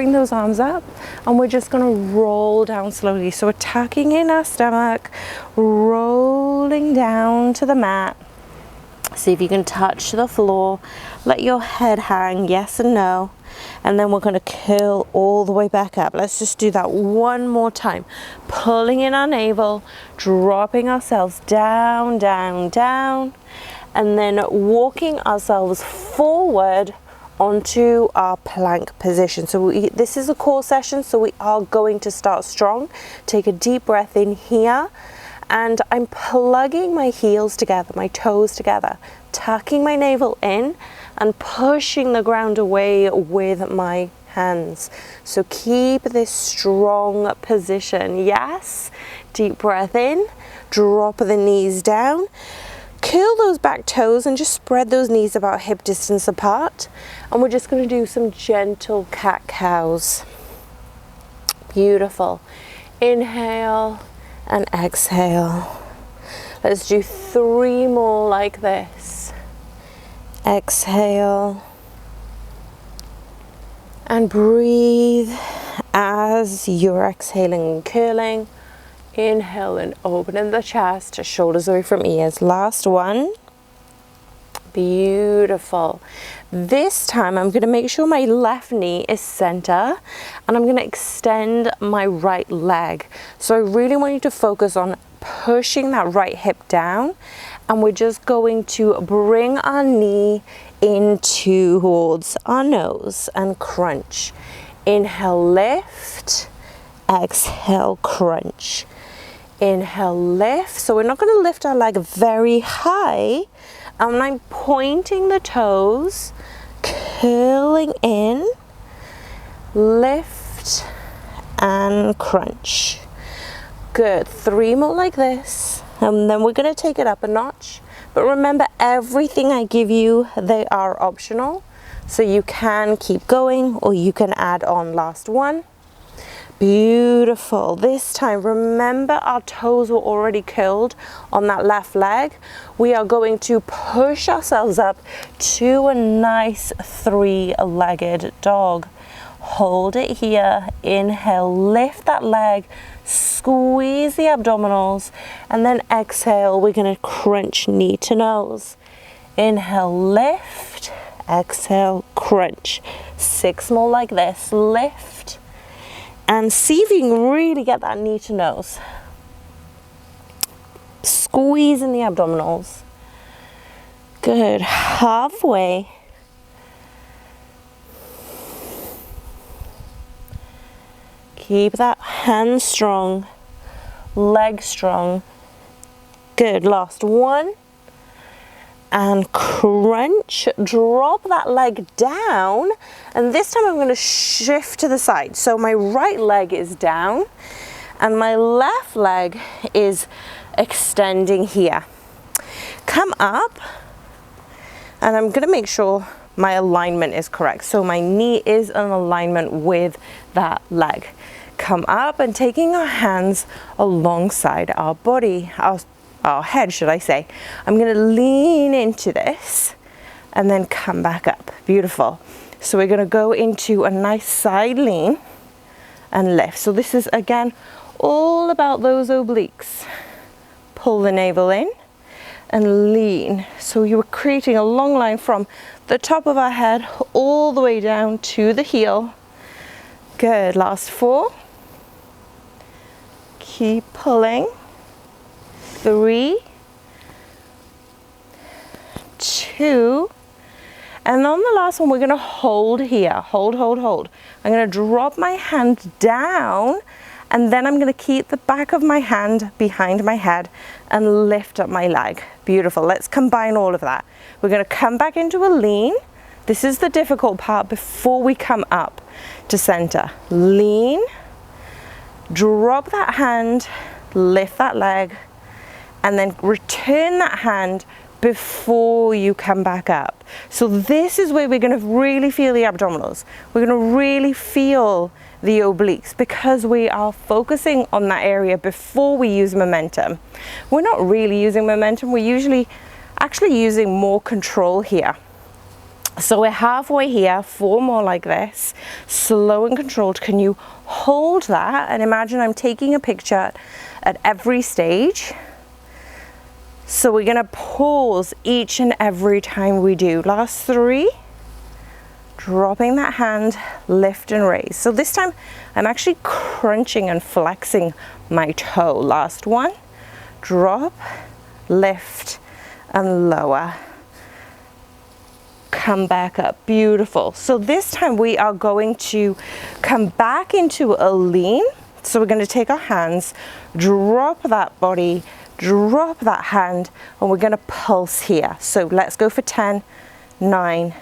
Bring those arms up and we're just going to roll down slowly. So we're tucking in our stomach, rolling down to the mat. See if you can touch the floor. Let your head hang, yes and no. And then we're going to curl all the way back up. Let's just do that one more time. Pulling in our navel, dropping ourselves down, down, down. And then walking ourselves forward onto our plank position. So this is a core session, so we are going to start strong. Take a deep breath in here, and I'm plugging my heels together, my toes together, tucking my navel in and pushing the ground away with my hands. So keep this strong position. Yes, deep breath in, drop the knees down. Curl those back toes and just spread those knees about hip distance apart. And we're just going to do some gentle cat-cows. Beautiful. Inhale and exhale. Let's do 3 more like this. Exhale. And breathe as you're exhaling and curling. Inhale and opening the chest, shoulders away from ears. Last one. Beautiful. This time I'm going to make sure my left knee is center and I'm going to extend my right leg. So I really want you to focus on pushing that right hip down, and we're just going to bring our knee in towards our nose and crunch. Inhale, lift. Exhale, crunch. Inhale, lift. So we're not going to lift our leg very high. And I'm pointing the toes, curling in, lift and crunch. Good. 3 more like this. And then we're going to take it up a notch. But remember, everything I give you, they are optional. So you can keep going or you can add on. Last one. Beautiful. This time, remember our toes were already curled on that left leg. We are going to push ourselves up to a nice 3-legged dog. Hold it here. Inhale, lift that leg, squeeze the abdominals, and then exhale, we're going to crunch knee to nose. Inhale, lift, exhale, crunch. 6 more like this. Lift. And see if you can really get that knee to nose. Squeezing the abdominals. Good. Halfway. Keep that hand strong, leg strong. Good. Last one. And crunch, drop that leg down, and this time I'm going to shift to the side. So my right leg is down and my left leg is extending here. Come up, and I'm going to make sure my alignment is correct. So my knee is in alignment with that leg. Come up and taking our hands alongside our body, our head, should I say. I'm going to lean into this and then come back up. Beautiful. So we're going to go into a nice side lean and lift. So this is, again, all about those obliques. Pull the navel in and lean. So you were creating a long line from the top of our head all the way down to the heel. Good. Last 4. Keep pulling. 3, 2, and on the last one we're going to hold here. Hold. I'm going to drop my hand down, and then I'm going to keep the back of my hand behind my head and lift up my leg. Beautiful. Let's combine all of that. We're going to come back into a lean. This is the difficult part before we come up to center. Lean, drop that hand, lift that leg, and then return that hand before you come back up. So this is where we're going to really feel the abdominals. We're going to really feel the obliques because we are focusing on that area before we use momentum. We're not really using momentum. We're actually using more control here. So we're halfway here, 4 more like this, slow and controlled. Can you hold that? And imagine I'm taking a picture at every stage. So we're gonna pause each and every time we do. Last 3, dropping that hand, lift and raise. So this time I'm actually crunching and flexing my toe. Last 1, drop, lift and lower. Come back up, beautiful. So this time we are going to come back into a lean. So we're going to take our hands, drop that body, drop that hand, and we're going to pulse here. So let's go for 10, 9,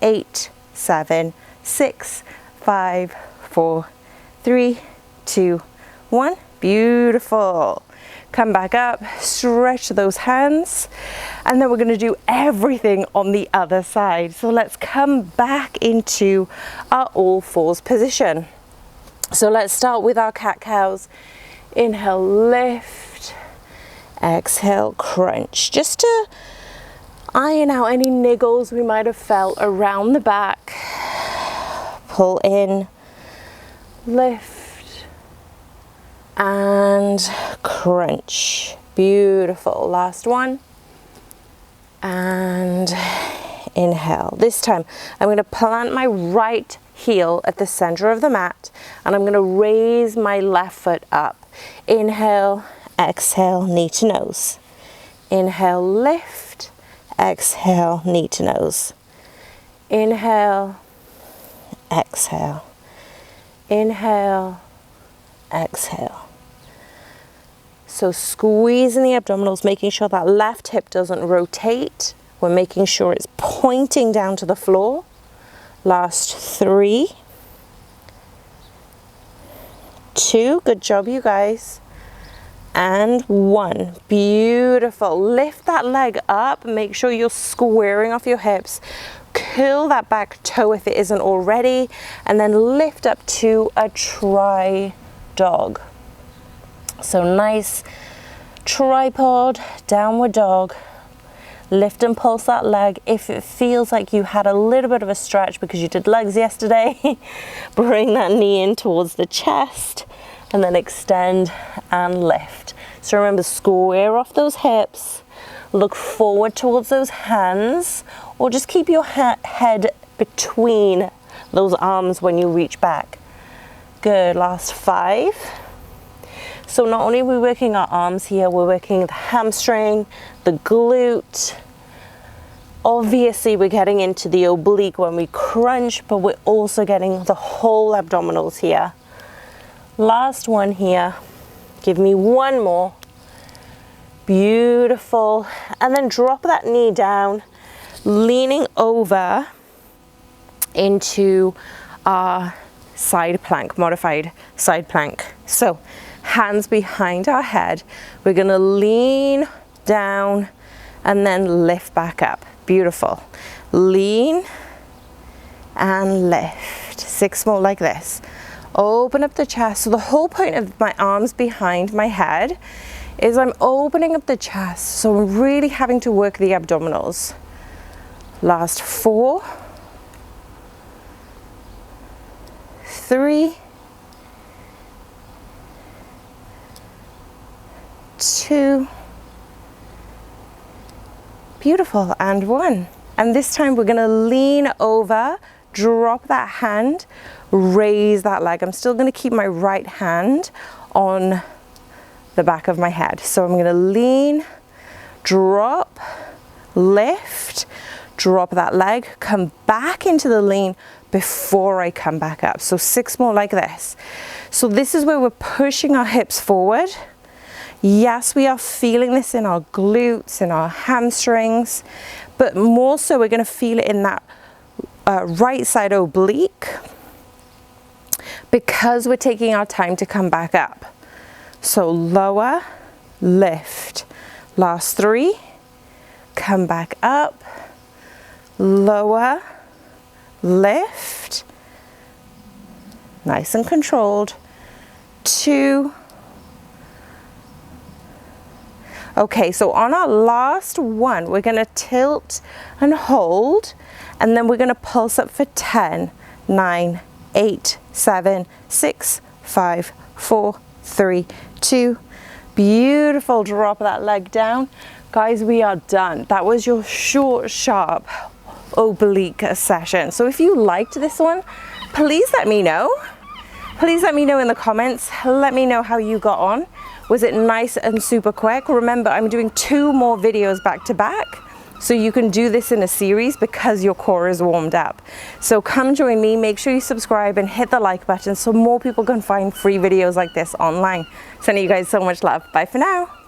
8, 7, 6, 5, 4, 3, 2, 1. Beautiful. Come back up, stretch those hands, and then we're going to do everything on the other side. So let's come back into our all fours position. So let's start with our cat-cows. Inhale, lift, exhale, crunch. Just to iron out any niggles we might have felt around the back. Pull in, lift, and crunch. Beautiful. Last 1. And inhale. This time I'm going to plant my right heel at the center of the mat, and I'm going to raise my left foot up. Inhale, exhale, knee to nose. Inhale, lift, exhale, knee to nose. Inhale, exhale. Inhale, exhale. So squeezing the abdominals, making sure that left hip doesn't rotate. We're making sure it's pointing down to the floor. Last 3, 2, good job you guys, and 1. Beautiful. Lift that leg up, make sure you're squaring off your hips. Curl that back toe if it isn't already, and then lift up to a tri-dog. So nice tripod, downward dog. Lift and pulse that leg. If it feels like you had a little bit of a stretch because you did legs yesterday, bring that knee in towards the chest and then extend and lift. So remember, square off those hips, look forward towards those hands, or just keep your head between those arms when you reach back. Good. Last 5. So not only are we working our arms here, we're working the hamstring, the glute. Obviously we're getting into the oblique when we crunch, but we're also getting the whole abdominals here. Last 1 here. Give me 1 more. Beautiful. And then drop that knee down, leaning over into our side plank, modified side plank. So hands behind our head. We're going to lean down and then lift back up. Beautiful. Lean and lift. 6 more like this. Open up the chest. So the whole point of my arms behind my head is I'm opening up the chest. So I'm really having to work the abdominals. Last 4, 3, 2, beautiful, and 1. And this time we're going to lean over, drop that hand, raise that leg. I'm still going to keep my right hand on the back of my head. So I'm going to lean, drop, lift, drop that leg, come back into the lean before I come back up. So 6 more like this. So this is where we're pushing our hips forward. Yes, we are feeling this in our glutes, in our hamstrings, but more so we're going to feel it in that right side oblique because we're taking our time to come back up. So lower, lift. Last 3, come back up, lower, lift, nice and controlled. 2. Okay, so on our last one, we're gonna tilt and hold, and then we're gonna pulse up for 10, 9, 8, 7, 6, 5, 4, 3, 2. Beautiful. Drop that leg down. Guys, we are done. That was your short, sharp oblique session. So if you liked this one, please let me know. Please let me know in the comments. Let me know how you got on. Was it nice and super quick? Remember, I'm doing 2 more videos back to back, so you can do this in a series because your core is warmed up. So come join me, make sure you subscribe and hit the like button so more people can find free videos like this online. Sending you guys so much love. Bye for now.